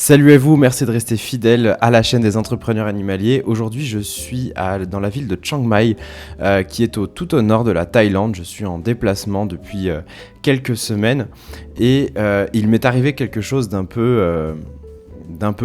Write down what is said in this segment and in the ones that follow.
Salut à vous, merci de rester fidèle à la chaîne des entrepreneurs animaliers. Aujourd'hui, je suis dans la ville de Chiang Mai, qui est tout au nord de la Thaïlande. Je suis en déplacement depuis quelques semaines et il m'est arrivé quelque chose d'un peu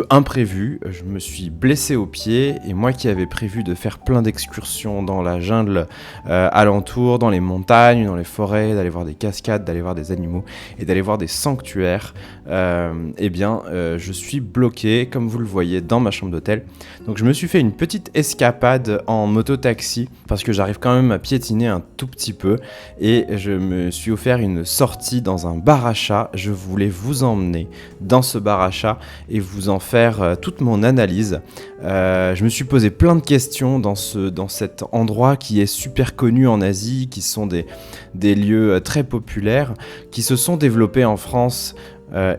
imprévu. Je me suis blessé au pied et moi qui avais prévu de faire plein d'excursions dans la jungle alentour, dans les montagnes, dans les forêts, d'aller voir des cascades, d'aller voir des animaux et d'aller voir des sanctuaires, je suis bloqué, comme vous le voyez, dans ma chambre d'hôtel. Donc je me suis fait une petite escapade en moto-taxi parce que j'arrive quand même à piétiner un tout petit peu et je me suis offert une sortie dans un bar à chat. Je voulais vous emmener dans ce bar à chat et vous en faire toute mon analyse. Je me suis posé plein de questions dans cet endroit qui est super connu en Asie, qui sont des lieux très populaires, qui se sont développés en France.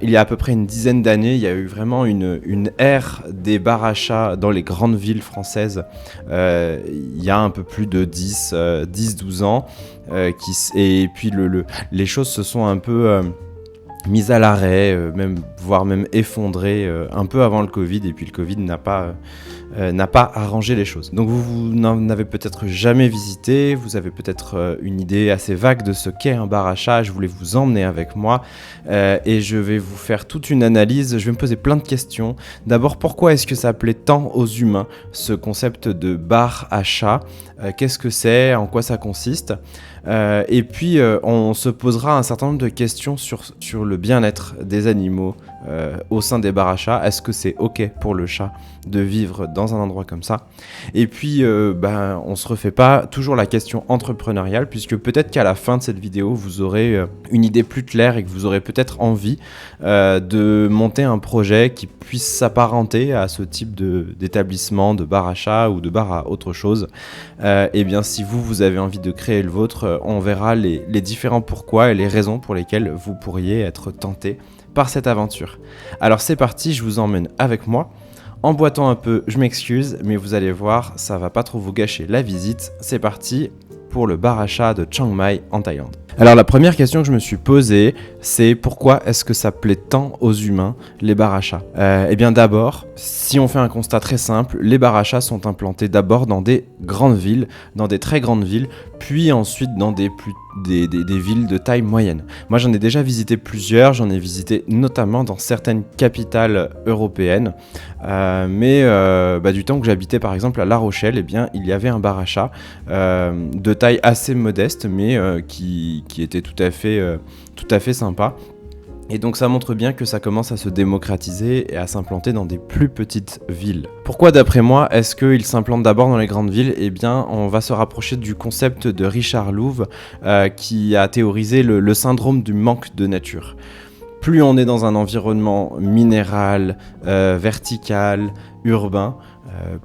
Il y a à peu près une dizaine d'années, il y a eu vraiment une ère des bars à chats dans les grandes villes françaises. Il y a un peu plus de 10-12 ans. Et puis les choses se sont un peu mise à l'arrêt, voire même effondrée un peu avant le Covid, et puis le Covid n'a pas arrangé les choses. Donc vous n'en avez peut-être jamais visité, vous avez peut-être une idée assez vague de ce qu'est un bar à chat. Je voulais vous emmener avec moi et je vais vous faire toute une analyse. Je vais me poser plein de questions. D'abord, pourquoi est-ce que ça plaît tant aux humains, ce concept de bar à chat? Qu'est-ce que c'est? En quoi ça consiste? Et puis on se posera un certain nombre de questions sur le bien-être des animaux au sein des bars à chats. Est-ce que c'est ok pour le chat de vivre dans un endroit comme ça? Et puis on se refait pas toujours la question entrepreneuriale, puisque peut-être qu'à la fin de cette vidéo vous aurez une idée plus claire et que vous aurez peut-être envie de monter un projet qui puisse s'apparenter à ce type d'établissement, de bar à chat ou de bar à autre chose. Et bien si vous avez envie de créer le vôtre, on verra les différents pourquoi et les raisons pour lesquelles vous pourriez être tenté par cette aventure. Alors c'est parti, je vous emmène avec moi. En boitant un peu, je m'excuse, mais vous allez voir, ça va pas trop vous gâcher la visite. C'est parti pour le bar à chat de Chiang Mai en Thaïlande. Alors la première question que je me suis posée, c'est pourquoi est-ce que ça plaît tant aux humains, les bars à chats? Eh bien d'abord, si on fait un constat très simple, les bars à chats sont implantés d'abord dans des grandes villes, dans des très grandes villes, puis ensuite dans des villes de taille moyenne. Moi j'en ai déjà visité plusieurs, j'en ai visité notamment dans certaines capitales européennes, du temps que j'habitais par exemple à La Rochelle, eh bien il y avait un bar à chat de taille assez modeste, mais qui était tout à fait sympa. Et donc ça montre bien que ça commence à se démocratiser et à s'implanter dans des plus petites villes. Pourquoi d'après moi est-ce qu'il s'implante d'abord dans les grandes villes? Eh bien on va se rapprocher du concept de Richard Louv qui a théorisé le syndrome du manque de nature. Plus on est dans un environnement minéral, vertical, urbain,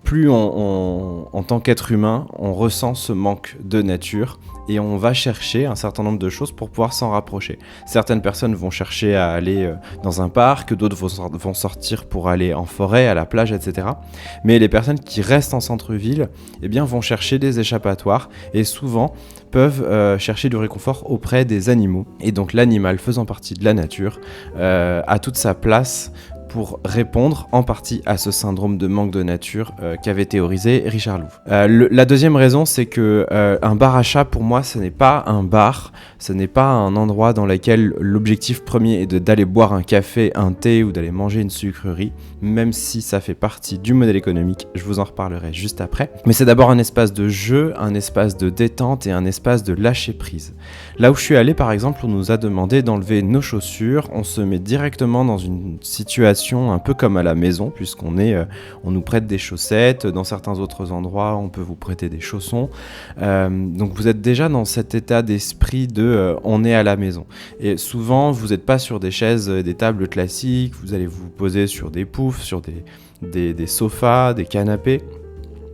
plus en tant qu'être humain, on ressent ce manque de nature et on va chercher un certain nombre de choses pour pouvoir s'en rapprocher. Certaines personnes vont chercher à aller dans un parc, d'autres vont sortir pour aller en forêt, à la plage, etc. Mais les personnes qui restent en centre-ville, eh bien, vont chercher des échappatoires et souvent peuvent chercher du réconfort auprès des animaux. Et donc l'animal, faisant partie de la nature, a toute sa place pour répondre en partie à ce syndrome de manque de nature qu'avait théorisé Richard Louv. La deuxième raison, c'est que un bar à chat, pour moi, ce n'est pas un bar, ce n'est pas un endroit dans lequel l'objectif premier est d'aller boire un café, un thé ou d'aller manger une sucrerie, même si ça fait partie du modèle économique, je vous en reparlerai juste après. Mais c'est d'abord un espace de jeu, un espace de détente et un espace de lâcher prise. Là où je suis allé, par exemple, on nous a demandé d'enlever nos chaussures, on se met directement dans une situation un peu comme à la maison, puisqu'on nous prête des chaussettes, dans certains autres endroits on peut vous prêter des chaussons, donc vous êtes déjà dans cet état d'esprit de on est à la maison, et souvent vous n'êtes pas sur des chaises, des tables classiques, vous allez vous poser sur des poufs, sur des sofas, des canapés,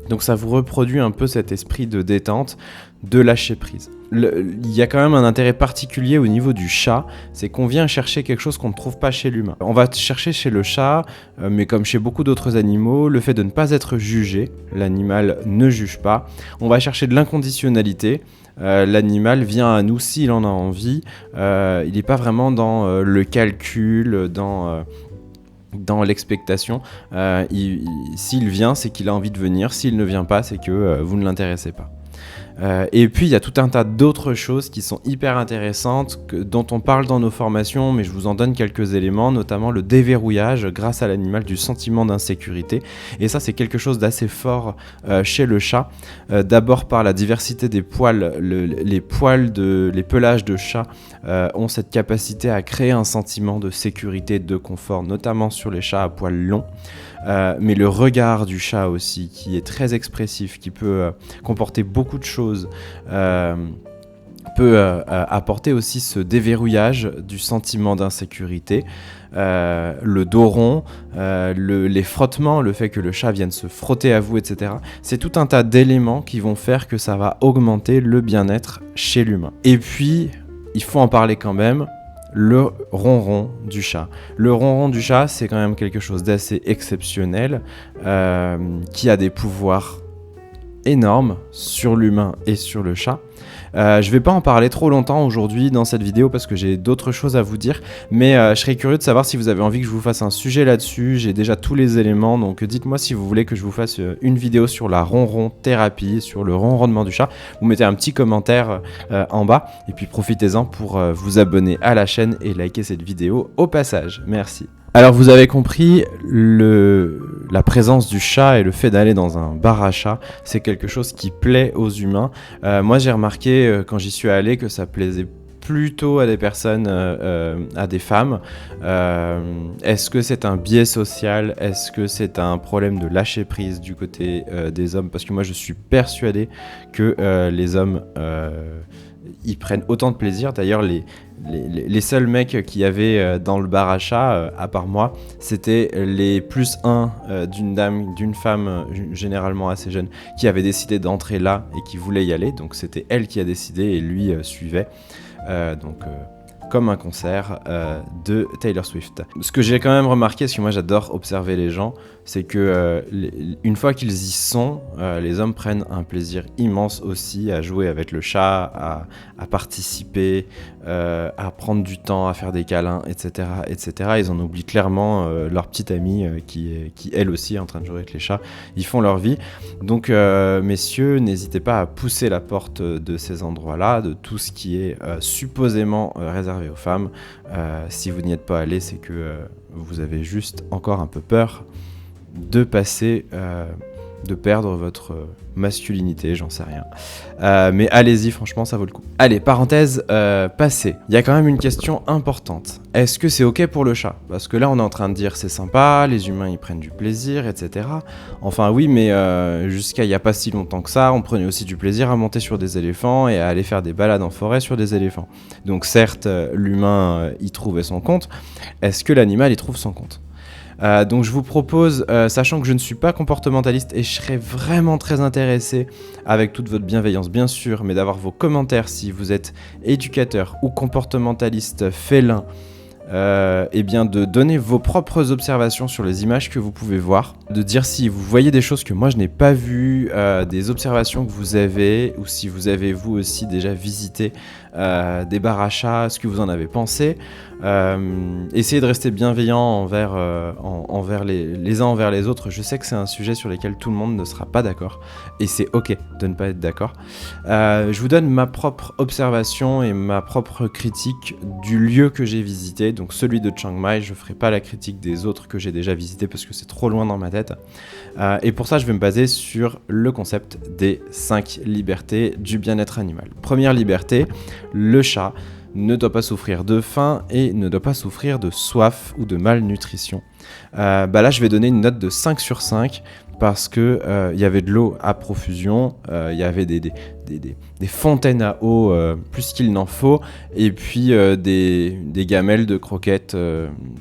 donc ça vous reproduit un peu cet esprit de détente, de lâcher prise. Il y a quand même un intérêt particulier au niveau du chat, c'est qu'on vient chercher quelque chose qu'on ne trouve pas chez l'humain. On va chercher chez le chat, mais comme chez beaucoup d'autres animaux, le fait de ne pas être jugé, l'animal ne juge pas. On va chercher de l'inconditionnalité, l'animal vient à nous s'il en a envie, il n'est pas vraiment dans le calcul, dans dans l'expectation. S'il vient, c'est qu'il a envie de venir. S'il ne vient pas, c'est que vous ne l'intéressez pas. Et puis il y a tout un tas d'autres choses qui sont hyper intéressantes, dont on parle dans nos formations, mais je vous en donne quelques éléments, notamment le déverrouillage grâce à l'animal du sentiment d'insécurité. Et ça, c'est quelque chose d'assez fort chez le chat. D'abord par la diversité des poils, les pelages de chat ont cette capacité à créer un sentiment de sécurité, de confort, notamment sur les chats à poils longs. Mais le regard du chat aussi, qui est très expressif, qui peut comporter beaucoup de choses, peut apporter aussi ce déverrouillage du sentiment d'insécurité. Le dos rond, les frottements, le fait que le chat vienne se frotter à vous, etc. C'est tout un tas d'éléments qui vont faire que ça va augmenter le bien-être chez l'humain. Et puis, il faut en parler quand même, le ronron du chat. Le ronron du chat, c'est quand même quelque chose d'assez exceptionnel, qui a des pouvoirs énormes sur l'humain et sur le chat. Je vais pas en parler trop longtemps aujourd'hui dans cette vidéo parce que j'ai d'autres choses à vous dire, mais je serais curieux de savoir si vous avez envie que je vous fasse un sujet là-dessus. J'ai déjà tous les éléments, donc dites-moi si vous voulez que je vous fasse une vidéo sur la ronron thérapie, sur le ronronnement du chat. Vous mettez un petit commentaire en bas et puis profitez-en pour vous abonner à la chaîne et liker cette vidéo au passage. Merci. Alors vous avez compris, la présence du chat et le fait d'aller dans un bar à chat, c'est quelque chose qui plaît aux humains. Moi j'ai remarqué quand j'y suis allé que ça plaisait plutôt à des personnes, à des femmes. Est-ce que c'est un biais social? Est-ce que c'est un problème de lâcher prise du côté des hommes? Parce que moi je suis persuadé que les hommes ils prennent autant de plaisir. D'ailleurs les seuls mecs qu'il y avait dans le bar à chat, à part moi, c'était les +1 d'une femme généralement assez jeune qui avait décidé d'entrer là et qui voulait y aller. Donc c'était elle qui a décidé et lui suivait. Comme un concert de Taylor Swift. Ce que j'ai quand même remarqué, parce que moi j'adore observer les gens, c'est que une fois qu'ils y sont, les hommes prennent un plaisir immense aussi à jouer avec le chat, à participer, à prendre du temps, à faire des câlins, etc. etc. Ils en oublient clairement leur petite amie qui elle aussi est en train de jouer avec les chats. Ils font leur vie. Donc messieurs, n'hésitez pas à pousser la porte de ces endroits-là, de tout ce qui est supposément réservé aux femmes. Si vous n'y êtes pas allé, c'est que vous avez juste encore un peu peur de passer, de perdre votre masculinité, j'en sais rien. Mais allez-y, franchement, ça vaut le coup. Allez, parenthèse passée. Il y a quand même une question importante. Est-ce que c'est ok pour le chat? Parce que là, on est en train de dire c'est sympa, les humains ils prennent du plaisir, etc. Enfin oui, mais jusqu'à il n'y a pas si longtemps que ça, on prenait aussi du plaisir à monter sur des éléphants et à aller faire des balades en forêt sur des éléphants. Donc certes, l'humain y trouvait son compte. Est-ce que l'animal y trouve son compte? Donc je vous propose, sachant que je ne suis pas comportementaliste et je serais vraiment très intéressé, avec toute votre bienveillance bien sûr, mais d'avoir vos commentaires si vous êtes éducateur ou comportementaliste félin, et bien de donner vos propres observations sur les images que vous pouvez voir, de dire si vous voyez des choses que moi je n'ai pas vues, des observations que vous avez, ou si vous avez vous aussi déjà visité des bars à chats, ce que vous en avez pensé. Essayez de rester bienveillant envers les uns envers les autres. Je sais que c'est un sujet sur lequel tout le monde ne sera pas d'accord et c'est ok de ne pas être d'accord. Je vous donne ma propre observation et ma propre critique du lieu que j'ai visité, donc celui de Chiang Mai. Je ferai pas la critique des autres que j'ai déjà visités parce que c'est trop loin dans ma tête, et pour ça je vais me baser sur le concept des 5 libertés du bien-être animal. Première liberté, le chat ne doit pas souffrir de faim et ne doit pas souffrir de soif ou de malnutrition. Là, je vais donner une note de 5 sur 5 parce que y avait de l'eau à profusion, il y avait des fontaines à eau plus qu'il n'en faut, et puis des gamelles de croquettes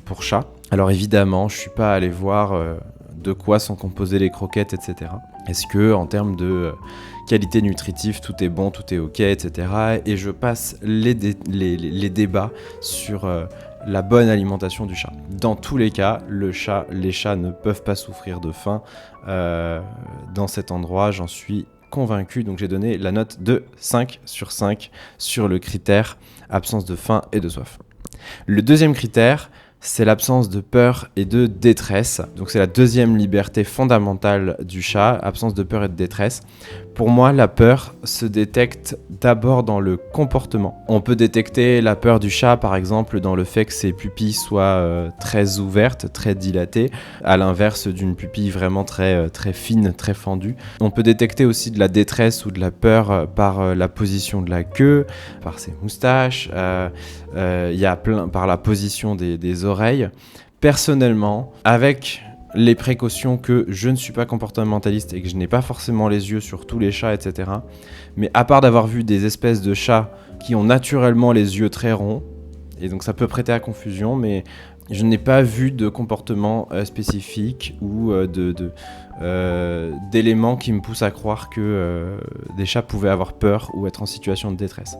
pour chats. Alors évidemment, je suis pas allé voir de quoi sont composées les croquettes, etc. Est-ce que en termes de qualité nutritive, tout est bon, tout est ok, etc. Et je passe les débats sur la bonne alimentation du chat. Dans tous les cas, les chats ne peuvent pas souffrir de faim dans cet endroit, j'en suis convaincu. Donc j'ai donné la note de 5 sur 5 sur le critère absence de faim et de soif. Le deuxième critère, c'est l'absence de peur et de détresse. Donc c'est la deuxième liberté fondamentale du chat, absence de peur et de détresse. Pour moi, la peur se détecte d'abord dans le comportement. On peut détecter la peur du chat, par exemple, dans le fait que ses pupilles soient très ouvertes, très dilatées, à l'inverse d'une pupille vraiment très fine, très fendue. On peut détecter aussi de la détresse ou de la peur par la position de la queue, par ses moustaches, par la position des oreilles. Personnellement, avec les précautions que je ne suis pas comportementaliste et que je n'ai pas forcément les yeux sur tous les chats, etc. Mais à part d'avoir vu des espèces de chats qui ont naturellement les yeux très ronds, et donc ça peut prêter à confusion, mais je n'ai pas vu de comportement spécifique ou d'éléments qui me poussent à croire que des chats pouvaient avoir peur ou être en situation de détresse.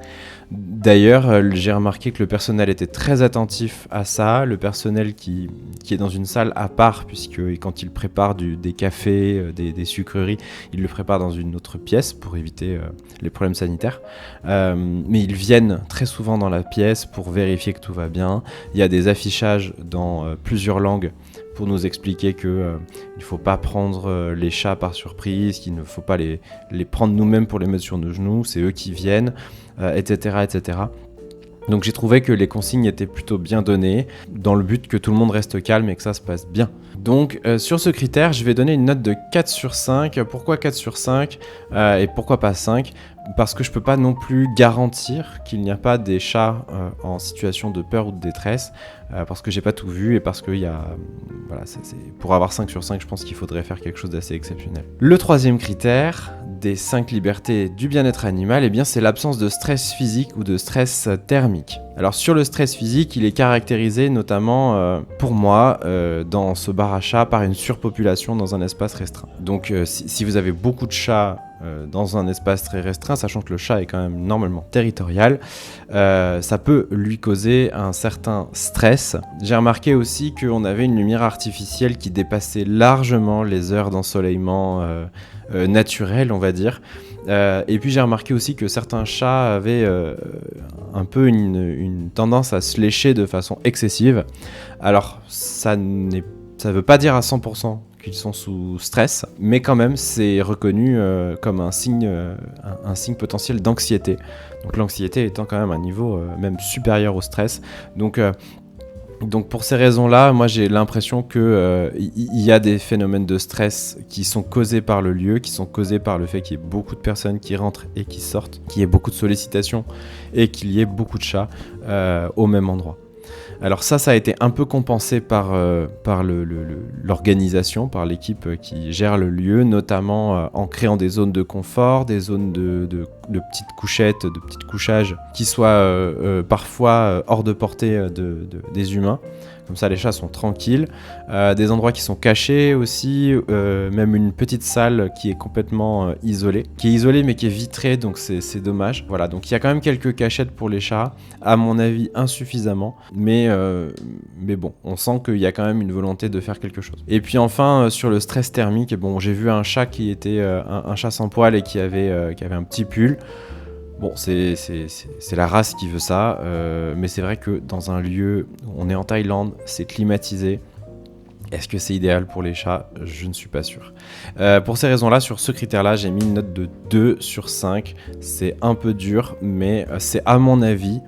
D'ailleurs, j'ai remarqué que le personnel était très attentif à ça, le personnel qui est dans une salle à part, puisque quand il prépare des cafés, des sucreries, il le prépare dans une autre pièce pour éviter les problèmes sanitaires. Mais ils viennent très souvent dans la pièce pour vérifier que tout va bien. Il y a des affichages dans plusieurs langues pour nous expliquer qu'il ne faut pas prendre les chats par surprise, qu'il ne faut pas les prendre nous-mêmes pour les mettre sur nos genoux, c'est eux qui viennent, etc., etc. Donc j'ai trouvé que les consignes étaient plutôt bien données, dans le but que tout le monde reste calme et que ça se passe bien. Donc sur ce critère, je vais donner une note de 4 sur 5. Pourquoi 4 sur 5 et pourquoi pas 5 ? Parce que je peux pas non plus garantir qu'il n'y a pas des chats en situation de peur ou de détresse, parce que j'ai pas tout vu et parce que pour avoir 5 sur 5, je pense qu'il faudrait faire quelque chose d'assez exceptionnel. Le troisième critère des 5 libertés du bien-être animal, eh bien, c'est l'absence de stress physique ou de stress thermique. Alors sur le stress physique, il est caractérisé notamment, pour moi, dans ce bar à chats, par une surpopulation dans un espace restreint. Donc si vous avez beaucoup de chats dans un espace très restreint, sachant que le chat est quand même normalement territorial, ça peut lui causer un certain stress. J'ai remarqué aussi qu'on avait une lumière artificielle qui dépassait largement les heures d'ensoleillement naturelles, on va dire. Et puis j'ai remarqué aussi que certains chats avaient un peu une tendance à se lécher de façon excessive. Alors ça veut pas dire à 100% qu'ils sont sous stress, mais quand même c'est reconnu comme un signe potentiel d'anxiété. Donc l'anxiété étant quand même un niveau même supérieur au stress. Donc pour ces raisons-là, moi j'ai l'impression que il y a des phénomènes de stress qui sont causés par le lieu, qui sont causés par le fait qu'il y ait beaucoup de personnes qui rentrent et qui sortent, qu'il y ait beaucoup de sollicitations et qu'il y ait beaucoup de chats au même endroit. Alors ça a été un peu compensé par l'organisation, par l'équipe qui gère le lieu, notamment en créant des zones de confort, des zones de petites couchettes, de petits couchages qui soient parfois hors de portée des humains. Comme ça, les chats sont tranquilles. Des endroits qui sont cachés aussi, même une petite salle qui est complètement isolée. Qui est isolée mais qui est vitrée, donc c'est dommage. Voilà, donc il y a quand même quelques cachettes pour les chats, à mon avis insuffisamment. Mais bon, on sent qu'il y a quand même une volonté de faire quelque chose. Et puis enfin, sur le stress thermique, bon, j'ai vu un chat qui était un chat sans poil et qui avait un petit pull. Bon, c'est la race qui veut ça, mais c'est vrai que dans un lieu, on est en Thaïlande, c'est climatisé. Est-ce que c'est idéal pour les chats ? Je ne suis pas sûr. Pour ces raisons-là, sur ce critère-là, j'ai mis une note de 2 sur 5. C'est un peu dur, mais c'est à mon avis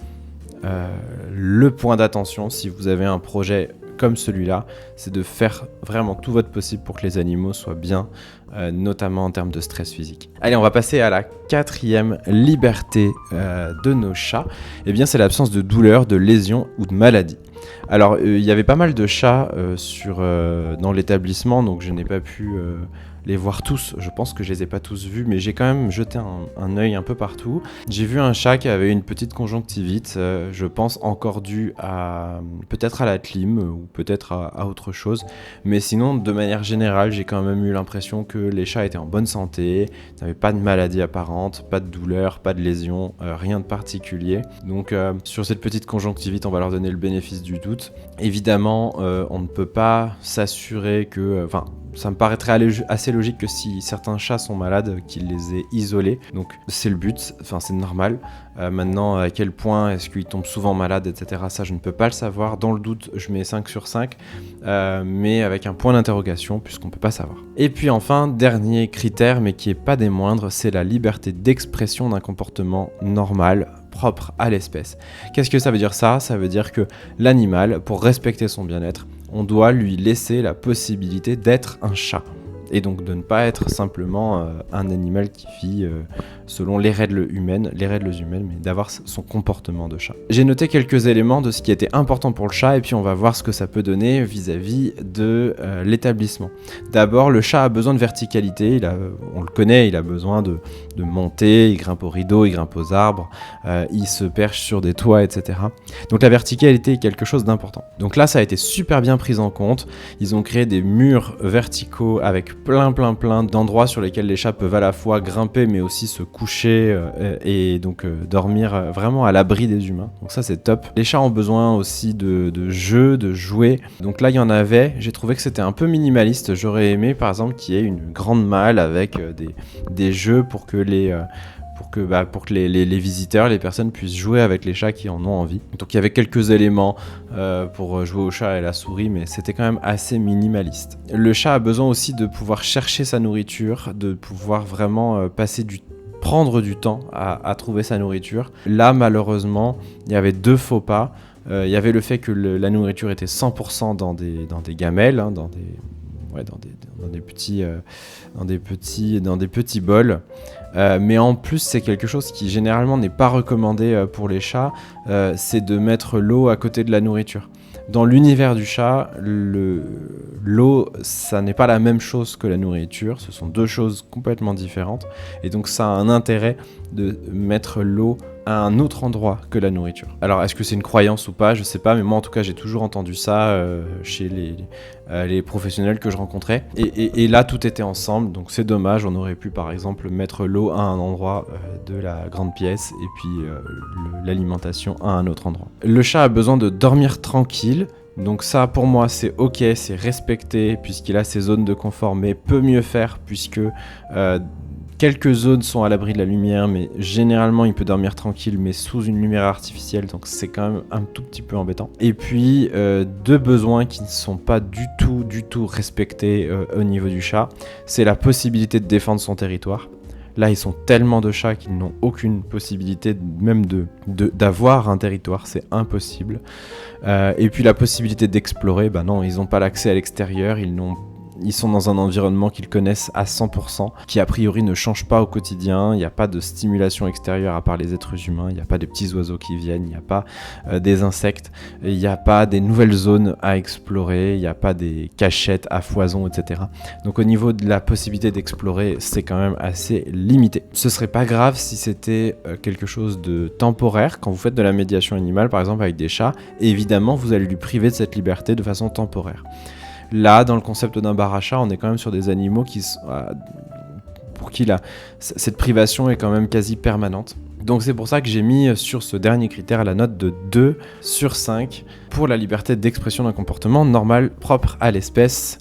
le point d'attention si vous avez un projet comme celui-là, c'est de faire vraiment tout votre possible pour que les animaux soient bien, notamment en termes de stress physique. Allez, on va passer à la 4e liberté de nos chats. Eh bien, c'est l'absence de douleur, de lésions ou de maladies. Alors, il y avait pas mal de chats dans l'établissement, donc je n'ai pas pu les voir tous. Je pense que je les ai pas tous vus, mais j'ai quand même jeté un œil un peu partout. J'ai vu un chat qui avait une petite conjonctivite, je pense encore due peut-être à la clim ou peut-être à autre chose. Mais sinon, de manière générale, j'ai quand même eu l'impression que les chats étaient en bonne santé, n'avaient pas de maladie apparente, pas de douleur, pas de lésions, rien de particulier. Donc sur cette petite conjonctivite, on va leur donner le bénéfice du doute. Évidemment, on ne peut pas s'assurer que... ça me paraîtrait aller assez assez logique que si certains chats sont malades, qu'ils les aient isolés. Donc c'est le but, enfin c'est normal. Maintenant, à quel point est-ce qu'ils tombent souvent malades, etc. Ça, je ne peux pas le savoir. Dans le doute, je mets 5 sur 5, mais avec un point d'interrogation, puisqu'on ne peut pas savoir. Et puis enfin, dernier critère, mais qui n'est pas des moindres, c'est la liberté d'expression d'un comportement normal, propre à l'espèce. Qu'est-ce que ça veut dire ça ? Ça veut dire que l'animal, pour respecter son bien-être, on doit lui laisser la possibilité d'être un chat. Et donc de ne pas être simplement un animal qui vit selon les règles humaines, mais d'avoir son comportement de chat. J'ai noté quelques éléments de ce qui était important pour le chat, et puis on va voir ce que ça peut donner vis-à-vis de l'établissement. D'abord, le chat a besoin de verticalité, on le connaît, il a besoin de monter, il grimpe aux rideaux, il grimpe aux arbres, il se perche sur des toits, etc. Donc la verticalité est quelque chose d'important. Donc là, ça a été super bien pris en compte. Ils ont créé des murs verticaux avec plein d'endroits sur lesquels les chats peuvent à la fois grimper mais aussi se coucher et donc dormir vraiment à l'abri des humains. Donc ça c'est top. Les chats ont besoin aussi de jeux, de jouets. Donc là il y en avait, j'ai trouvé que c'était un peu minimaliste. J'aurais aimé par exemple qu'il y ait une grande malle avec des jeux pour que les visiteurs, les personnes puissent jouer avec les chats qui en ont envie. Donc il y avait quelques éléments pour jouer au chat et la souris, mais c'était quand même assez minimaliste. Le chat a besoin aussi de pouvoir chercher sa nourriture, de pouvoir vraiment prendre du temps à trouver sa nourriture. Là, malheureusement, il y avait 2 faux pas. Il y avait le fait que la nourriture était 100% dans des gamelles, hein, dans des petits bols. Mais en plus, c'est quelque chose qui généralement n'est pas recommandé pour les chats, c'est de mettre l'eau à côté de la nourriture. Dans l'univers du chat, l'eau, ça n'est pas la même chose que la nourriture, ce sont 2 choses complètement différentes, et donc ça a un intérêt de mettre l'eau à un autre endroit que la nourriture. Alors est-ce que c'est une croyance ou pas, je sais pas, mais moi en tout cas j'ai toujours entendu ça chez les professionnels que je rencontrais, et là tout était ensemble, donc c'est dommage. On aurait pu par exemple mettre l'eau à un endroit de la grande pièce et puis l'alimentation à un autre endroit. Le chat a besoin de dormir tranquille. Donc ça pour moi c'est ok, c'est respecté puisqu'il a ses zones de confort, mais peut mieux faire puisque quelques zones sont à l'abri de la lumière, mais généralement il peut dormir tranquille mais sous une lumière artificielle, donc c'est quand même un tout petit peu embêtant. Et puis 2 besoins qui ne sont pas du tout respectés au niveau du chat, c'est la possibilité de défendre son territoire. Là, ils sont tellement de chats qu'ils n'ont aucune possibilité même d'avoir un territoire, c'est impossible. Et puis la possibilité d'explorer, non, ils n'ont pas l'accès à l'extérieur, ils sont dans un environnement qu'ils connaissent à 100%, qui a priori ne change pas au quotidien. Il n'y a pas de stimulation extérieure à part les êtres humains, il n'y a pas de petits oiseaux qui viennent, il n'y a pas des insectes, il n'y a pas des nouvelles zones à explorer, il n'y a pas des cachettes à foison, etc. Donc au niveau de la possibilité d'explorer, c'est quand même assez limité. Ce serait pas grave si c'était quelque chose de temporaire. Quand vous faites de la médiation animale, par exemple avec des chats, évidemment vous allez lui priver de cette liberté de façon temporaire. Là, dans le concept d'un bar à chat, on est quand même sur des animaux pour qui cette privation est quand même quasi permanente. Donc c'est pour ça que j'ai mis sur ce dernier critère la note de 2 sur 5 pour la liberté d'expression d'un comportement normal propre à l'espèce.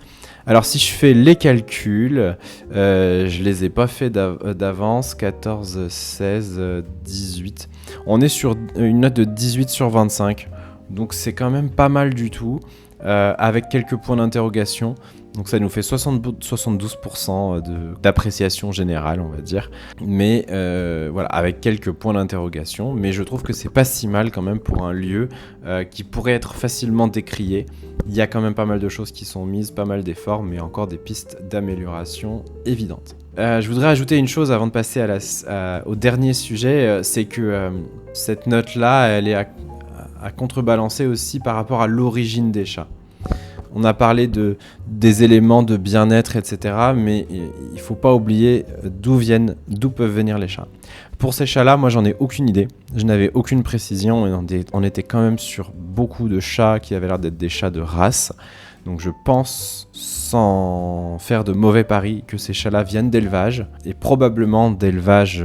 Alors si je fais les calculs, je les ai pas fait d'avance, 14, 16, 18. On est sur une note de 18 sur 25, donc c'est quand même pas mal du tout. Avec quelques points d'interrogation, donc ça nous fait 72% d'appréciation générale, on va dire, mais voilà, avec quelques points d'interrogation, mais je trouve que c'est pas si mal quand même pour un lieu qui pourrait être facilement décrié. Il y a quand même pas mal de choses qui sont mises, pas mal d'efforts, mais encore des pistes d'amélioration évidentes. Je voudrais ajouter une chose avant de passer au dernier sujet, c'est que cette note-là, elle est à contrebalancer aussi par rapport à l'origine des chats. On a parlé des éléments de bien-être, etc. Mais il ne faut pas oublier d'où peuvent venir les chats. Pour ces chats-là, moi j'en ai aucune idée. Je n'avais aucune précision. On était quand même sur beaucoup de chats qui avaient l'air d'être des chats de race. Donc je pense, sans faire de mauvais paris, que ces chats-là viennent d'élevage, et probablement d'élevage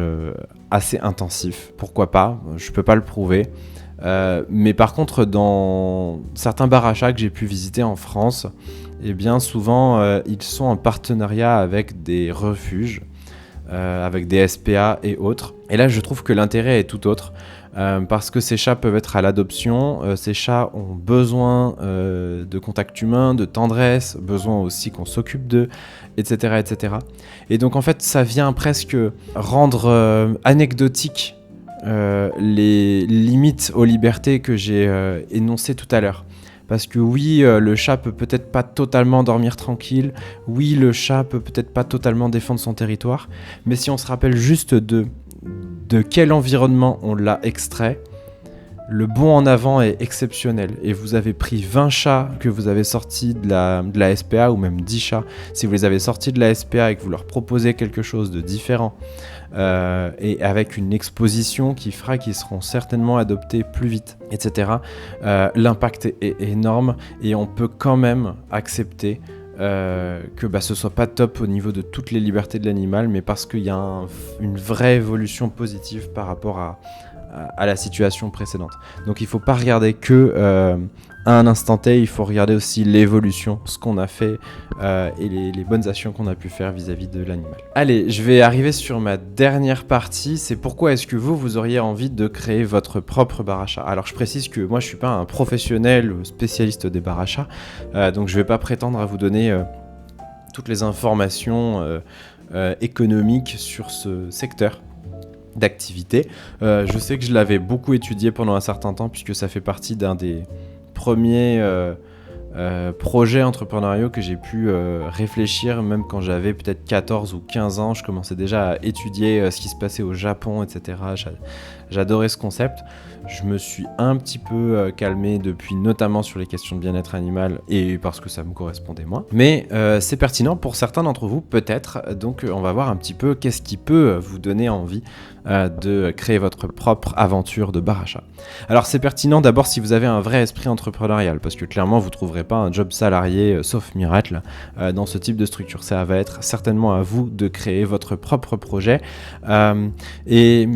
assez intensif. Pourquoi pas ? Je ne peux pas le prouver. Mais par contre, dans certains bars à chats que j'ai pu visiter en France, et bien souvent ils sont en partenariat avec des refuges, avec des SPA et autres. Et là je trouve que l'intérêt est tout autre. Parce que ces chats peuvent être à l'adoption, ces chats ont besoin de contact humain, de tendresse, besoin aussi qu'on s'occupe d'eux, etc., etc. Et donc en fait ça vient presque rendre anecdotique les limites aux libertés que j'ai énoncées tout à l'heure. Parce que oui, le chat peut peut-être pas totalement dormir tranquille, oui, le chat peut peut-être pas totalement défendre son territoire, mais si on se rappelle juste de quel environnement on l'a extrait, le bond en avant est exceptionnel. Et vous avez pris 20 chats que vous avez sortis de la SPA, ou même 10 chats, si vous les avez sortis de la SPA et que vous leur proposez quelque chose de différent, et avec une exposition qui fera qu'ils seront certainement adoptés plus vite, etc. L'impact est énorme et on peut quand même accepter que ce soit pas top au niveau de toutes les libertés de l'animal, mais parce qu'il y a une vraie évolution positive par rapport à la situation précédente. Donc il faut pas regarder que à un instant T, il faut regarder aussi l'évolution, ce qu'on a fait et les bonnes actions qu'on a pu faire vis-à-vis de l'animal. Allez, je vais arriver sur ma dernière partie, c'est pourquoi est-ce que vous auriez envie de créer votre propre bar à chat. Alors je précise que moi je suis pas un professionnel spécialiste des bars à chat, donc je vais pas prétendre à vous donner toutes les informations économiques sur ce secteur d'activité. Je sais que je l'avais beaucoup étudié pendant un certain temps puisque ça fait partie d'un des premiers projets entrepreneuriaux que j'ai pu réfléchir, même quand j'avais peut-être 14 ou 15 ans. Je commençais déjà à étudier ce qui se passait au Japon, etc. J'adorais ce concept. Je me suis un petit peu calmé depuis, notamment sur les questions de bien-être animal et parce que ça me correspondait moins. Mais c'est pertinent pour certains d'entre vous, peut-être. Donc on va voir un petit peu qu'est-ce qui peut vous donner envie de créer votre propre aventure de bar à chat. Alors c'est pertinent d'abord si vous avez un vrai esprit entrepreneurial, parce que clairement vous ne trouverez pas un job salarié, sauf miracle, dans ce type de structure. Ça va être certainement à vous de créer votre propre projet et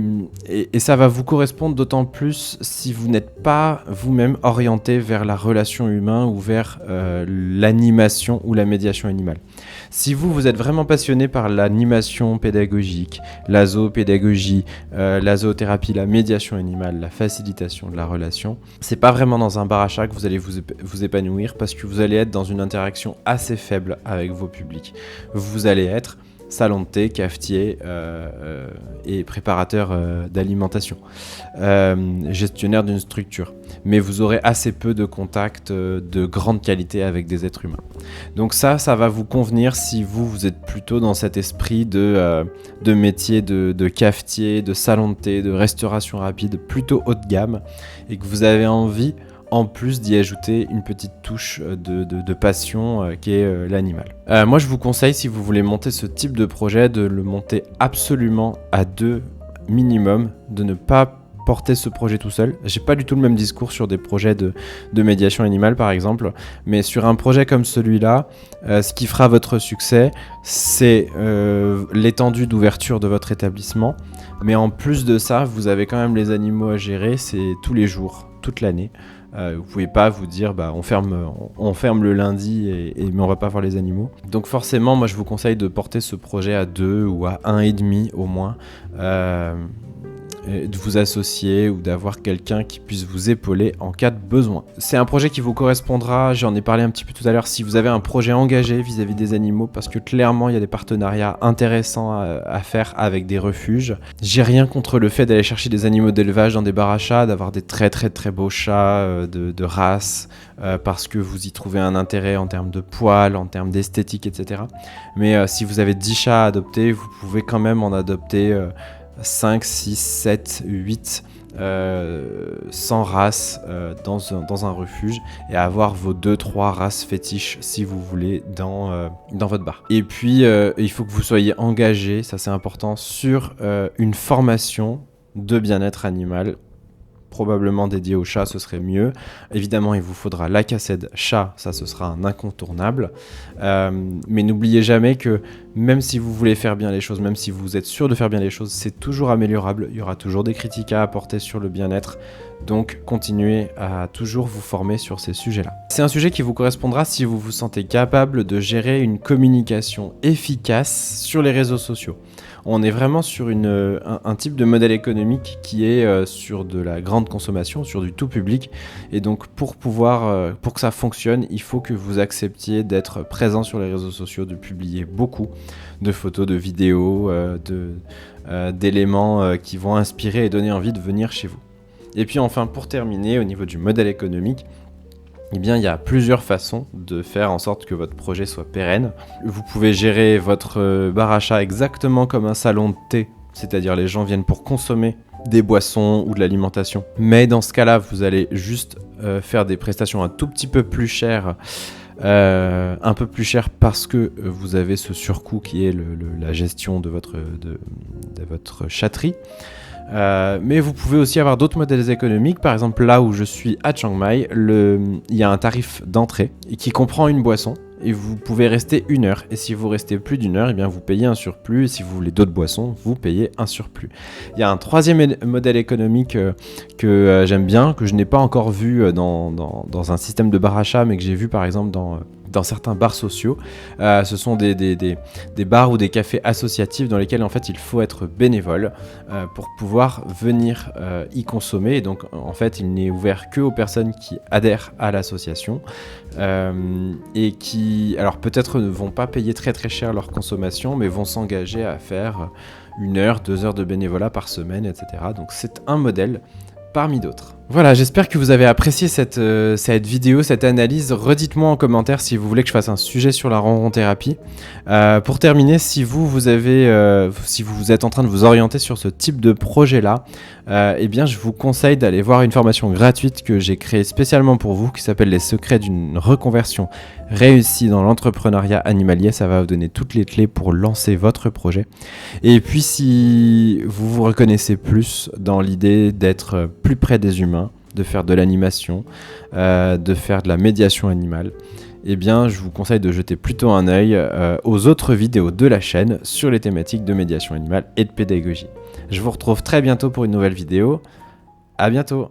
ça va vous correspondre d'autant plus si vous n'êtes pas vous-même orienté vers la relation humaine ou vers l'animation ou la médiation animale. Si vous êtes vraiment passionné par l'animation pédagogique, la zoopédagogie, la zoothérapie, la médiation animale, la facilitation de la relation, c'est pas vraiment dans un bar à chat que vous allez vous épanouir, parce que vous allez être dans une interaction assez faible avec vos publics. Vous allez être salon de thé, cafetier et préparateur d'alimentation, gestionnaire d'une structure. Mais vous aurez assez peu de contacts de grande qualité avec des êtres humains. Donc ça va vous convenir si vous êtes plutôt dans cet esprit de métier de cafetier, de salon de thé, de restauration rapide, plutôt haut de gamme, et que vous avez envie en plus d'y ajouter une petite touche de passion qui est l'animal. Moi je vous conseille, si vous voulez monter ce type de projet, de le monter absolument à 2 minimum, de ne pas porter ce projet tout seul. J'ai pas du tout le même discours sur des projets de médiation animale par exemple, mais sur un projet comme celui-là, ce qui fera votre succès, c'est l'étendue d'ouverture de votre établissement, mais en plus de ça, vous avez quand même les animaux à gérer, c'est tous les jours, toute l'année. Vous pouvez pas vous dire on ferme le lundi mais on va pas voir les animaux. Donc forcément moi je vous conseille de porter ce projet à 2 ou à 1,5 au moins, de vous associer ou d'avoir quelqu'un qui puisse vous épauler en cas de besoin. C'est un projet qui vous correspondra, j'en ai parlé un petit peu tout à l'heure, si vous avez un projet engagé vis-à-vis des animaux, parce que clairement il y a des partenariats intéressants à faire avec des refuges. J'ai rien contre le fait d'aller chercher des animaux d'élevage dans des bars à chats, d'avoir des très très très beaux chats de race, parce que vous y trouvez un intérêt en termes de poils, en termes d'esthétique, etc. Mais si vous avez 10 chats à adopter, vous pouvez quand même en adopter 5, 6, 7, 8 sans races dans un refuge, et avoir vos 2-3 races fétiches si vous voulez dans votre bar. Et puis il faut que vous soyez engagé, ça c'est important, sur une formation de bien-être animal, probablement dédié au chat, ce serait mieux. Évidemment, il vous faudra la cassette chat, ça ce sera un incontournable. Mais n'oubliez jamais que même si vous voulez faire bien les choses, même si vous êtes sûr de faire bien les choses, c'est toujours améliorable. Il y aura toujours des critiques à apporter sur le bien-être. Donc continuez à toujours vous former sur ces sujets-là. C'est un sujet qui vous correspondra si vous vous sentez capable de gérer une communication efficace sur les réseaux sociaux. On est vraiment sur un type de modèle économique qui est sur de la grande consommation, sur du tout public. Et donc pour que ça fonctionne, il faut que vous acceptiez d'être présent sur les réseaux sociaux, de publier beaucoup de photos, de vidéos, d'éléments qui vont inspirer et donner envie de venir chez vous. Et puis enfin, pour terminer, au niveau du modèle économique, eh bien, il y a plusieurs façons de faire en sorte que votre projet soit pérenne. Vous pouvez gérer votre bar à chat exactement comme un salon de thé, c'est-à-dire les gens viennent pour consommer des boissons ou de l'alimentation. Mais dans ce cas-là, vous allez juste faire des prestations un tout petit peu plus chères, un peu plus cher parce que vous avez ce surcoût qui est la gestion de votre chatterie. Mais vous pouvez aussi avoir d'autres modèles économiques. Par exemple, là où je suis à Chiang Mai, il y a un tarif d'entrée qui comprend une boisson et vous pouvez rester 1 heure. Et si vous restez plus d'1 heure, eh bien vous payez un surplus. Et si vous voulez d'autres boissons, vous payez un surplus. Il y a un troisième modèle économique que j'aime bien, que je n'ai pas encore vu dans un système de bar à chat, mais que j'ai vu par exemple dans certains bars sociaux. Ce sont des bars ou des cafés associatifs dans lesquels en fait il faut être bénévole pour pouvoir venir y consommer. Et donc en fait il n'est ouvert que aux personnes qui adhèrent à l'association et qui alors peut-être ne vont pas payer très très cher leur consommation, mais vont s'engager à faire 1 heure, 2 heures de bénévolat par semaine, etc. Donc c'est un modèle parmi d'autres. Voilà, j'espère que vous avez apprécié cette vidéo, cette analyse. Redites-moi en commentaire si vous voulez que je fasse un sujet sur la ronron-thérapie. Pour terminer, si vous êtes en train de vous orienter sur ce type de projet-là, eh bien, je vous conseille d'aller voir une formation gratuite que j'ai créée spécialement pour vous, qui s'appelle Les secrets d'une reconversion réussie dans l'entrepreneuriat animalier. Ça va vous donner toutes les clés pour lancer votre projet. Et puis, si vous vous reconnaissez plus dans l'idée d'être plus près des humains, de faire de l'animation, de faire de la médiation animale, eh bien je vous conseille de jeter plutôt un œil aux autres vidéos de la chaîne sur les thématiques de médiation animale et de pédagogie. Je vous retrouve très bientôt pour une nouvelle vidéo. À bientôt.